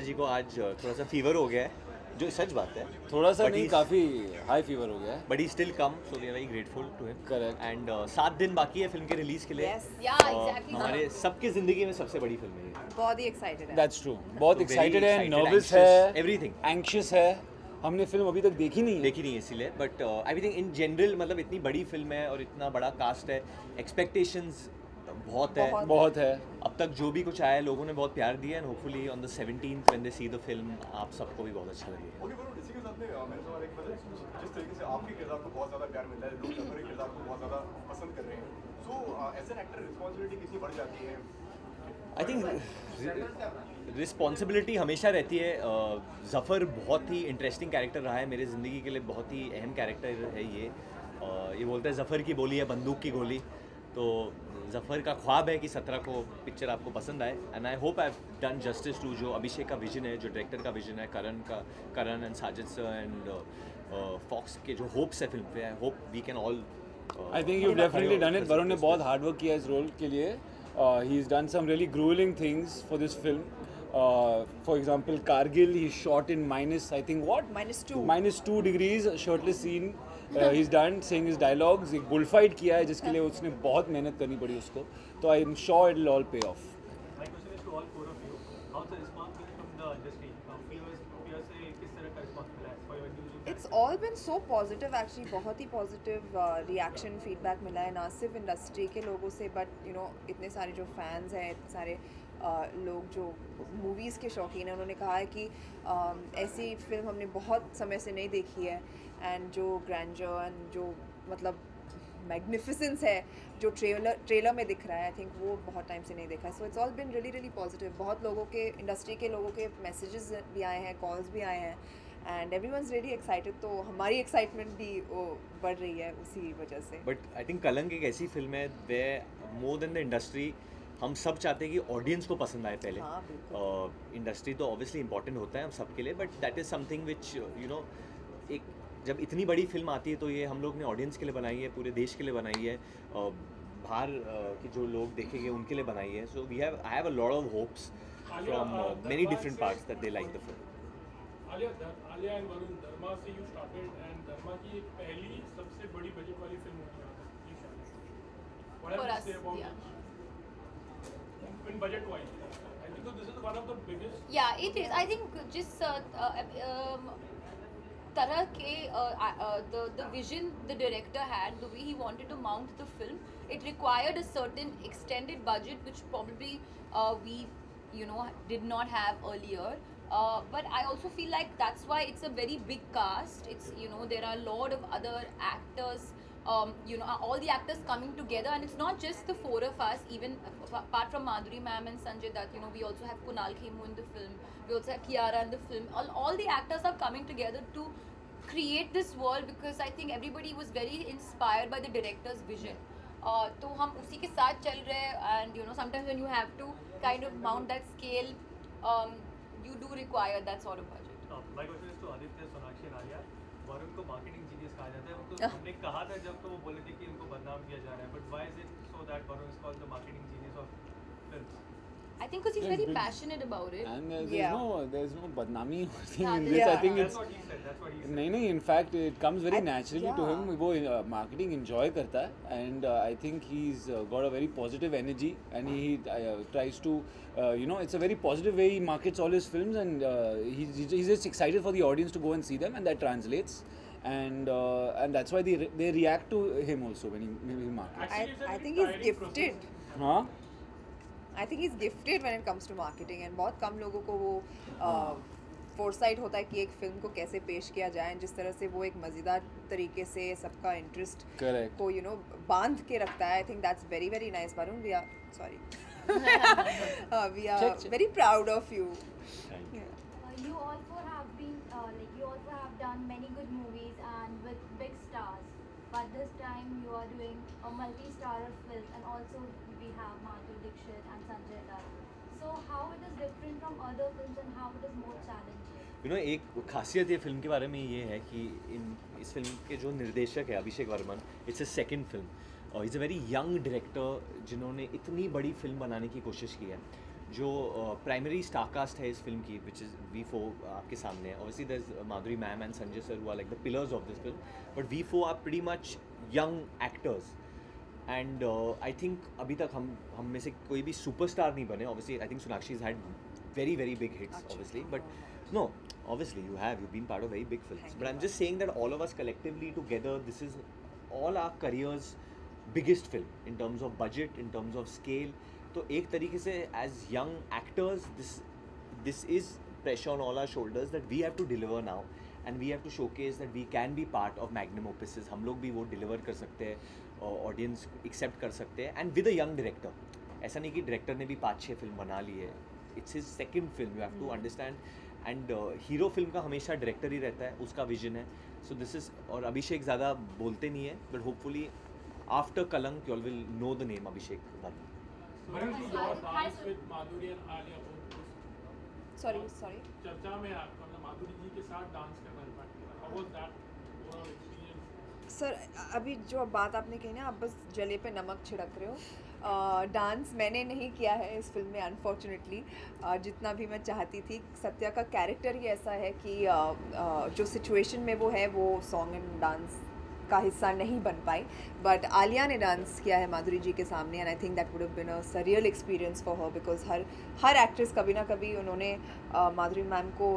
जी को आज थोड़ा सा फीवर हो गया है, जो सच बात है। थोड़ा सा But नहीं, he's- काफ़ी हाई फीवर हो गया है। But he still come, so we are very grateful to him. Correct. And 7 दिन बाकी है फिल्म के रिलीज के लिए। Yes. Yeah, exactly. हमारे सबके जिंदगी में सबसे बड़ी फिल्म है ये। बहुत ही एक्साइटेड है। That's true. बहुत So very एक्साइटेड है, excited, नर्वस anxious, है, everything. एंक्शियस है। हमने फिल्म अभी तक देखी नहीं है। देखी नहीं है इसीलिए, but I think in general मतलब इतनी बड़ी फिल्म है और इतना बड़ा कास्ट है, एक्सपेक्टेशंस बहुत है। बहुत है। अब तक जो भी कुछ आया है लोगों ने बहुत प्यार दिया है, and hopefully on the 17th when they see the film आप सबको भी बहुत अच्छा लगेगा। ओके वरुण, इसी के साथ में मेरे सवाल एक मतलब जिस तरीके से आपके किरदार को बहुत ज़्यादा प्यार मिल रहा है, लोग जफर के किरदार को बहुत ज़्यादा पसंद कर रहे हैं, so as an actor responsibility कितनी बढ़ जाती है? आई थिंक रिस्पॉन्सिबिलिटी हमेशा रहती है। ज़फ़र बहुत ही इंटरेस्टिंग कैरेक्टर रहा है मेरे ज़िंदगी के लिए, बहुत ही अहम कैरेक्टर है ये। ये बोलते हैं ज़फ़र की बोली है बंदूक की गोली, तो ज़फ़र का ख्वाब है कि 17 को पिक्चर आपको पसंद आए, and I hope I have done justice to जो अभिषेक का विजन है, जो डायरेक्टर का विजन है, Karan and Sajid sir and Fox के जो होप्स है फिल्म पे। I hope we can all I think you definitely done इट। वरुण ने बहुत हार्ड वर्क किया इस रोल के लिए। He is done some really gruelling things for this film. For example, Kargil, he shot in minus, I think what? -2 degrees, shirtless scene. He's done saying his dialogues. एक bullfight किया है जिसके लिए उसने बहुत मेहनत करनी पड़ी उसको. तो I am sure it will all pay off. My question is to all four of you. How's the response been from the industry? Viewers से किस तरह का response मिला है for your individual? It's all been so positive actually, बहुत ही positive reaction feedback मिला है, ना सिर्फ इंडस्ट्री के लोगों से बट यू नो इतने सारे जो फैंस हैं, इतने सारे लोग जो मूवीज़ के शौकीन हैं, उन्होंने कहा है कि ऐसी फिल्म हमने बहुत समय से नहीं देखी है, एंड जो ग्रैंडर एंड जो मतलब मैग्निफिसेंस है जो ट्रेलर में दिख रहा है, आई थिंक वो बहुत टाइम से नहीं देखा है। So it's all been really really positive. बहुत लोगों के, इंडस्ट्री के लोगों के मैसेजेस भी आए हैं, कॉल्स भी आए हैं, एंड एवरीवनस रियली एक्साइटेड। तो हमारी एक्साइटमेंट भी वो बढ़ रही है उसी वजह से। बट आई थिंक कलंक एक ऐसी फिल्म है वे मोर देन द इंडस्ट्री हम सब चाहते हैं कि ऑडियंस को पसंद आए पहले। हाँ, इंडस्ट्री तो ऑब्वियसली इंपॉर्टेंट होता है हम सब के लिए, but that is something which you know, एक जब इतनी बड़ी फिल्म आती है तो ये हम लोग ने ऑडियंस के लिए बनाई है, पूरे देश के लिए बनाई है, बाहर के जो लोग देखेंगे उनके लिए बनाई है। So I have a lot of hopes from many different parts that they like the film. Alia and Varun, Dharma से यू स्टार्टेड एंड धर्मा की पहली सबसे बड़ी बजट वाली फिल्म होती है ये शायद। What For have us, you say about yeah. in budget wise? I think so this is one of the biggest. Yeah, it is. I think जिस तरह के the vision the director had, the way he wanted to mount the film, it required a certain extended budget which probably we did not have earlier. But I also feel like that's why it's a very big cast. It's there are a lot of other actors. All the actors coming together, and it's not just the four of us. Even apart from Madhuri ma'am and Sanjay Dutt, we also have Kunal Khemu in the film. We also have Kiara in the film. All the actors are coming together to create this world because I think everybody was very inspired by the director's vision. तो हम उसी के साथ चल रहे हैं, and sometimes when you have to kind of mount that scale, you do require that sort of budget. My question is to Aditya, Sonakshi and Alia. Varun को marketing genius कहा जाता है, उनको हमने कहा था जब तो वो बोले थे कि इनको बदनाम किया जा रहा है, but why is it so that Varun is called the marketing genius of films? I think because he's very passionate about it. And Yeah. there's no badnami thing Yeah, in this. I think That's it's what he said. That's what he said. नहीं, in fact it comes very naturally to yeah. him. वो marketing enjoy करता है, and I think he's got a very positive energy, and he tries to it's a very positive way he markets all his films, and he's just excited for the audience to go and see them, and that translates, and that's why they react to him also when he markets. Actually, it's a I very think he's tiring gifted. हाँ, I think he's gifted when it comes to marketing, and बहुत कम लोगों को वो foresight होता है कि एक film को कैसे पेश किया जाए, जिस तरह से वो एक मज़ेदार तरीके से सबका इंटरेस्ट Correct. को बांध के रखता है। I think that's very very nice Varun. We are sorry we are very proud of you. You also have been you also have done many good movies and with big stars, but this time you are doing a multi-starrer film, and also we have Madhuri Dixit and Sanjay Dutt. So how it is different from other films and how it is more challenging? एक खासियत ये film के बारे में ये है कि इस फिल्म के जो निर्देशक है Abhishek Varman, it's a second film, is a very young director जिन्होंने इतनी बड़ी फिल्म बनाने की कोशिश की है। जो प्राइमरी स्टारकास्ट है इस फिल्म की, विच इज़ V4 आपके सामने है. Obviously there is Madhuri ma'am and Sanjay sir who are like the pillars of this film, but V4 are pretty much young actors. And I think अभी तक हम में से कोई भी सुपरस्टार नहीं बने. Obviously I think Sonakshi had very big hits, obviously, but no, obviously you've been part of very big films. But I'm just saying that all of us collectively together, this is all our careers biggest film in terms of budget, in terms of scale. तो एक तरीके से as young actors, this is pressure on all our shoulders that we have to deliver now, and we have to showcase that we can be part of magnum opuses. हम लोग भी वो deliver कर सकते हैं, audience accept कर सकते हैं, and with a young director. ऐसा नहीं कि director ने भी 5-6 फिल्म बना ली है. It's his second film, you have to understand. And hero film का हमेशा डायरेक्टर ही रहता है, उसका विजन है. So this is, और अभिषेक ज़्यादा बोलते नहीं है, but hopefully after कलंक you all will know the name Abhishek Varma. Varun ji, your dance with Madhuri and Alia both. Sorry. चर्चा में आपका मतलब माधुरी जी के साथ डांस करना है. How was that overall experience? Sir अभी जो बात आपने कही ना, आप बस जले पे नमक छिड़क रहे हो. डांस मैंने नहीं किया है इस फिल्म में अनफॉर्चुनेटली, जितना भी मैं चाहती थी. सत्या का कैरेक्टर ही ऐसा है कि जो सिचुएशन में वो है वो सॉन्ग एंड डांस का हिस्सा नहीं बन पाई. बट आलिया ने डांस किया है माधुरी जी के सामने, and I think that would have been a surreal experience for her, because हर एक्ट्रेस कभी ना कभी उन्होंने माधुरी मैम को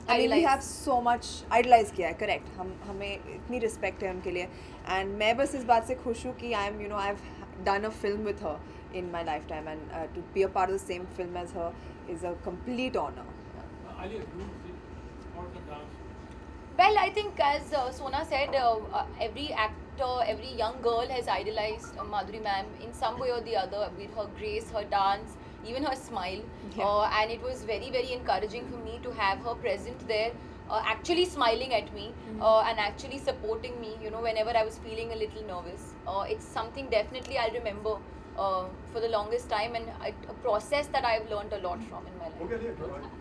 we have so much idolise किया है. करेक्ट, हमें इतनी रिस्पेक्ट है उनके लिए. एंड मैं बस इस बात से खुश हूँ कि I have done a film with her in my lifetime, and to be a part of the same film as her is a complete honor. Alia, you or the dance? Well, I think as Sona said, every actor, every young girl has idolized Madhuri ma'am in some way or the other, with her grace, her dance, even her smile. Yeah. And it was very encouraging for me to have her present there, actually smiling at me and actually supporting me, whenever I was feeling a little nervous. It's something definitely I'll remember for the longest time, and a process that I've learned a lot from in my life. Okay,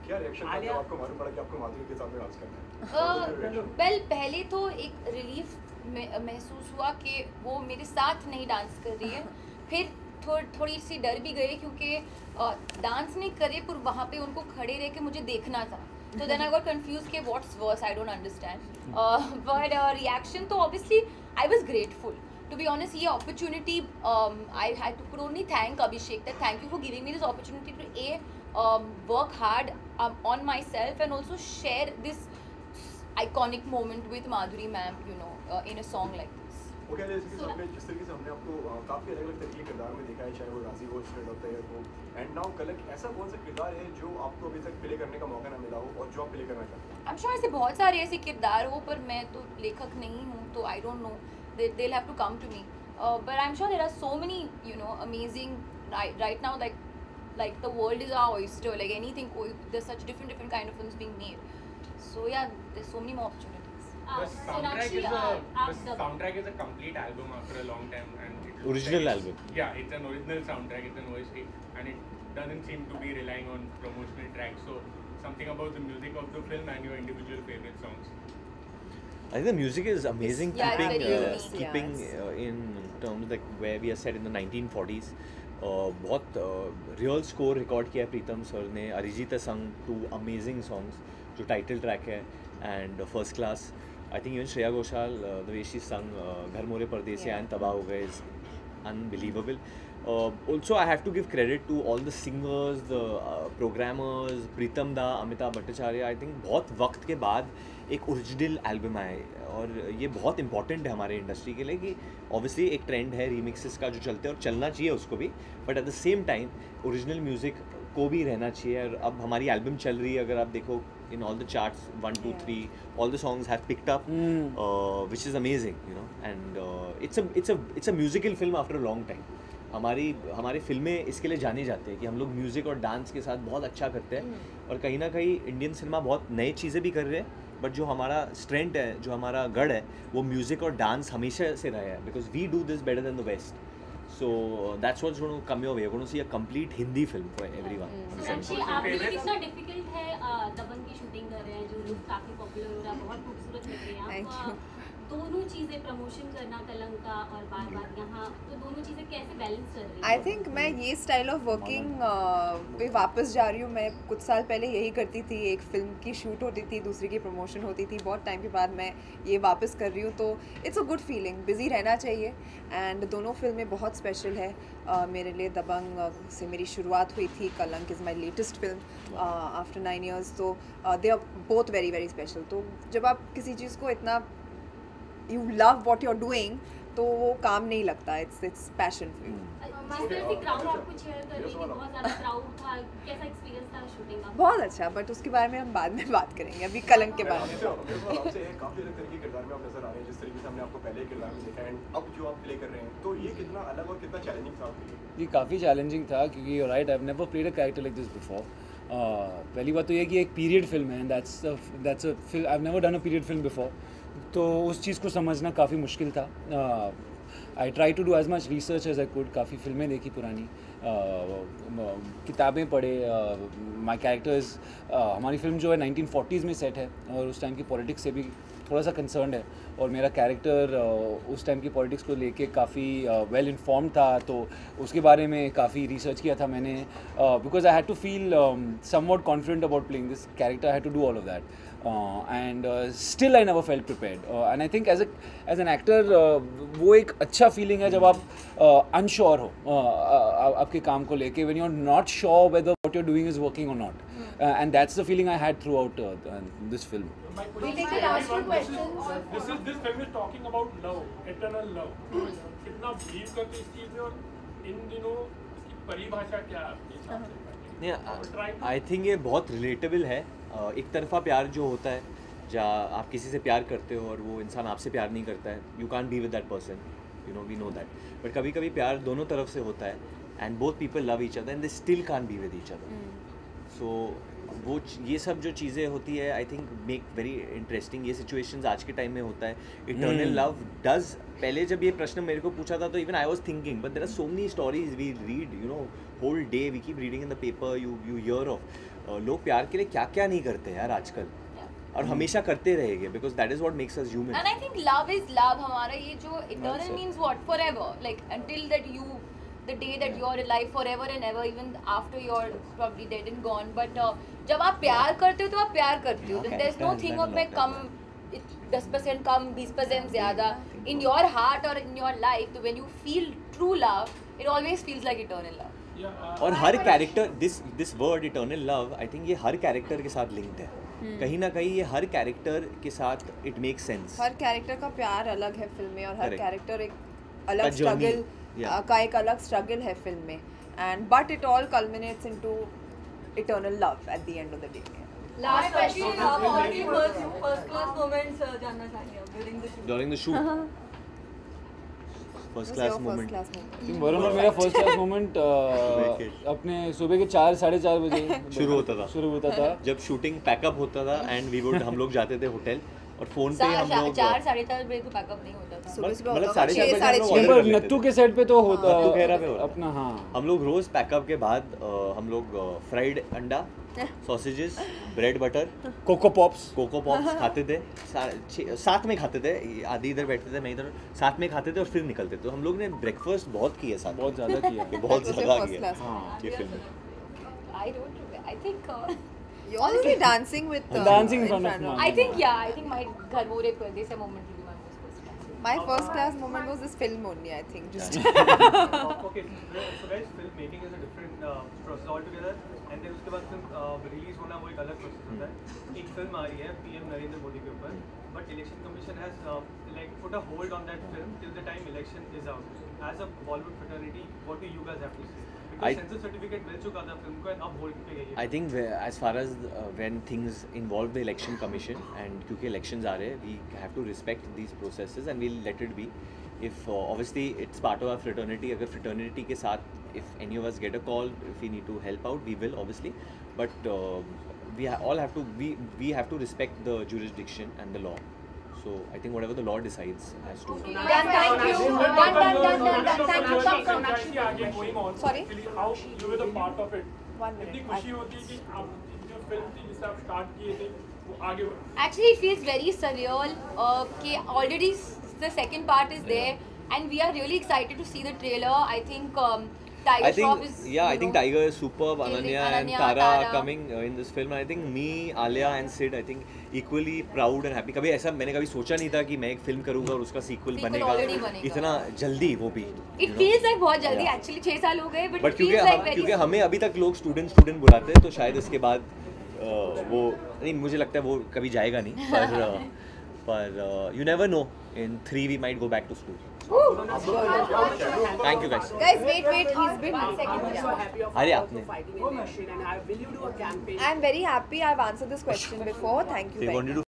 क्या reaction था जब आपको मालूम पड़ा कि आपको माधुरी के साथ में डांस करना है? वेल, पहले तो एक रिलीफ महसूस हुआ कि वो मेरे साथ नहीं डांस कर रही है. फिर थोड़ी सी डर भी गई क्योंकि डांस नहीं करे पर वहाँ पे उनको खड़े रह के मुझे देखना था. So then I got confused कि what's worse, I don't understand. But reaction तो obviously I was grateful. To be honest, ये opportunity I had to could only thank Abhishek that thank you for giving me this opportunity to work hard on myself and also share this iconic moment with Madhuri ma'am, in a song like this. Okay, जिस तरीके से हमने आपको काफ़ी अलग-अलग तरीके के किरदार में देखा है, चाहे वो राजी हो, स्ट्रेट ऑफ द ईयर हो, एंड नाउ कलंक, ऐसा कौन सा किरदार है जो आपको अभी तक प्ले करने का मौका ना मिला हो और जो आप प्ले करना चाहते हैं? I'm sure ऐसे बहुत सारे ऐसे किरदार हो, पर मैं तो लेखक नहीं हूँ, तो I don't know. They'll have to come to me. But I'm sure there are so many, amazing right now, like the world is our oyster. Like anything, there's such different kind of films being made. So yeah, there's so many more opportunities. The soundtrack is a complete album after a long time, and it looks Original like album. Yeah, it's an original soundtrack. It's an OST, and it doesn't seem to be relying on promotional tracks. So something about the music of the film and your individual favorite songs. I think the music is amazing, Yeah, keeping very unique. keeping in terms like where we are set in the 1940s. बहुत real score record किया है प्रीतम sir ने. अरिजीत संग 2 amazing songs, जो title track है and first class. I think even Shreya Ghoshal the way she संग घर मोरे परदेसिया एंड तबाह हो गए is unbelievable. Also, I have to give credit to all the singers, the programmers, Pritam Da, Amitabh Bhattacharya. I think बहुत वक्त के बाद एक ओरिजिनल एल्बम आए, और ये बहुत इंपॉर्टेंट है हमारे इंडस्ट्री के लिए कि ऑब्वियसली एक ट्रेंड है रीमिक्सेस का जो चलते हैं और चलना चाहिए उसको भी, but at the same time original music को भी रहना चाहिए. और अब हमारी एल्बम चल रही है, अगर आप देखो in all the charts 1, 2, 3, all the songs have picked up, which is amazing, and it's a musical film after a long time. हमारी फिल्में इसके लिए जाने जाते हैं कि हम लोग म्यूज़िक और डांस के साथ बहुत अच्छा करते हैं, और कहीं ना कहीं इंडियन सिनेमा बहुत नई चीज़ें भी कर रहे हैं, बट जो हमारा स्ट्रेंथ है, जो हमारा गढ़ है, वो म्यूज़िक और डांस हमेशा से रहा है, because we do this better than the west. So that's what's going to come your way. You're going to see a complete Hindi film for everyone. Sonakshi, आप लोग कितना डिफिकल्ट है दबंग की शूटिंग कर रहे हैं, जो लुक काफी पॉपुलर हो रहा है, बहुत खूबसूरत लग रही है आप. दोनों चीज़ें प्रमोशन करना कलंक का और बार बार यहाँ, तो दोनों चीज़ें कैसे बैलेंस कर रही हैं? आई थिंक मैं ये स्टाइल ऑफ वर्किंग पे वापस जा रही हूँ. मैं कुछ साल पहले यही करती थी. एक फिल्म की शूट होती थी, दूसरी की प्रमोशन होती थी. बहुत टाइम के बाद मैं ये वापस कर रही हूँ, तो it's a good feeling. Busy रहना चाहिए. एंड दोनों फिल्में बहुत स्पेशल है मेरे लिए. दबंग से मेरी शुरुआत हुई थी. Kalank is my latest film after 9 years. तो they are both very very special. तो जब आप किसी चीज़ को इतना you love what you're doing, तो वो काम नहीं लगता. it's passion for you. Master की क्राउड आपको शेयर कर रही थी, बहुत ज़्यादा क्राउड था, कैसा एक्सपीरियंस था शूटिंग का? बहुत अच्छा, बट उसके बारे में हम बाद में बात करेंगे. अभी कलंक के बारे में. आपसे काफ़ी अलग तरह के किरदार में आप नजर आ रहे हैं, जिस तरीके से हमने आपको पहले किरदार में देखा एंड अब जो आप प्ले कर रहे हैं, तो ये कितना अलग और कितना चैलेंजिंग था आपके लिए? ये काफ़ी चैलेंजिंग था क्योंकि you right, I have never played a character like this before. पहली बात तो ये कि एक पीरियड फिल्म है, and that's a film. I have never done a period film before, तो उस चीज़ को समझना काफ़ी मुश्किल था. I try to do as much research as I could. काफ़ी फिल्में देखी पुरानी, किताबें पढ़े. माई कैरेक्टर्स, हमारी फिल्म जो है 1940s में सेट है और उस टाइम की पॉलिटिक्स से भी थोड़ा सा कंसर्न है, और मेरा कैरेक्टर उस टाइम की पॉलिटिक्स को लेके काफ़ी वेल इन्फॉर्म्ड था. तो उसके बारे में काफ़ी रिसर्च किया था मैंने, because I had to feel somewhat confident about playing this character. I had to do all of that. And still I never felt prepared. And I think as an actor, वो एक अच्छा feeling है जब आप unsure हो आपके काम को लेके, when you're not sure whether what you're doing is working or not. And that's the feeling I had throughout this film. We take the last two questions. This film is talking about love, eternal love. कितना believe करते इस चीज़ में, और इन दिनों इसकी परिभाषा क्या है आपके हिसाब से? आई थिंक ये बहुत रिलेटेबल है. एक तरफा प्यार जो होता है, जहाँ आप किसी से प्यार करते हो और वो इंसान आपसे प्यार नहीं करता है, you can't be with that person, you know, we know that. But कभी कभी प्यार दोनों तरफ से होता है, and both people love each other and they still can't be with each other. So वो ये सब जो चीज़ें होती है, I think make very interesting. ये सिचुएशंस आज के टाइम में होता है. Eternal love does. पहले जब ये प्रश्न मेरे को पूछा था तो even I was thinking, but there are so many stories we read, you know, whole day we keep reading in the paper, you hear of लोग प्यार के लिए क्या क्या नहीं करते यार आजकल, और हमेशा करते रहेंगे, because that is what makes us human. And I think love is love. हमारा ये जो eternal means what, forever, like until that you, the day that you are alive, forever and ever, even after you're probably dead and gone. But जब आप प्यार करते हो तो आप प्यार करते हो. There's no thing of मैं कम 10% कम 20% ज़्यादा. In your heart or in your life, तो when you feel true love, it always feels like eternal love. और हर character, this word eternal love, I think ये हर कैरेक्टर के साथ लिंक्ड है. कहीं ना कहीं ये हर कैरेक्टर के साथ it makes sense. Her character का प्यार अलग है फिल्म में, और हर कैरेक्टर एक अलग का journey, स्ट्रगल का एक अलग स्ट्रगल है फिल्म में. And but it all कल्मिनेट्स into eternal love at the end of the day. Last question, what was your first class moments जानना चाहेंगे आप during the shoot? First class moment. Varun और मेरा फर्स्ट क्लास मोमेंट अपने सुबह के 4-4:30 बजे शुरू होता था जब शूटिंग पैकअप होता था, एंड वी वुड, हम लोग जाते थे होटल, और फोन पे हम लोग 4-4:30 बजे तो पैकअप नहीं होता था. मतलब 6:30 बजे नत्थू के सेट पे तो होता अपना. हाँ, हम लोग रोज पैकअप के बाद हम लोग फ्राइड अंडा, sausages, bread butter, Coco Pops खाते थे. साथ में खाते थे, आधी इधर बैठते थे, मैं इधर, साथ में खाते थे और फिर निकलते थे. तो हम लोग ने ब्रेकफास्ट बहुत किया साथ, बहुत ज़्यादा किया. ये फिल्म में I think you already dancing with dancing in front of mom. I think my घर वो एक ऐसा moment will be my first class. My first class moment was this film only, I think. Just Okay, so guys, film making is a different process altogether, and then उसके बाद film release होना वो एक अलग process होता है. एक film आ रही है PM नरेंद्र मोदी के ऊपर, but election commission has like put a hold on that film till the time election is out. As a Bollywood fraternity, what do you guys have to say? Because censor certificate मिल चुका था film को, and अब hold पे गई है. I think as far as when things involve the election commission, and क्योंकि elections आ रहे हैं, we have to respect these processes and we'll let it be. If obviously it's part of our fraternity, अगर fraternity के साथ if any of us get a call, if we need to help out, we will obviously. But we all have to, we have to respect the jurisdiction and the law. So I think whatever the law decides has to. Done. Thank you. Done. Thank you. Sorry? How you were the part of it. 1 minute. इतनी खुशी होती है कि आप जो film थी जिसे आप स्टार्ट किए थे वो आगे बढ़े? Actually, it feels very surreal. कि already the second part is there, and we are really excited to see the trailer. I think Tiger Shroff is. Yeah, I think Tiger is superb. killing Ananya and Tara coming in this film. I think me, Alia and Sid, I think equally proud and happy. कभी ऐसा मैंने कभी सोचा नहीं था कि मैं एक फिल्म करूँगा और उसका सीक्वल बनेगा इतना जल्दी, वो भी. It feels like बहुत जल्दी. Actually 6 साल हो गए, but it feels like very. क्योंकि हमें अभी तक लोग स्टूडेंट बुलाते हैं, तो शायद इसके बाद वो नहीं, मुझे लगता है वो कभी जाएगा नहीं, पर you never know. In 3 we might go back to school. Thank you guys. Guys, wait, he's been 1 second. So happy of अरे आपने. fighting election, and will you do a campaign? I'm very happy. I've answered this question before. Thank you They very want you much. to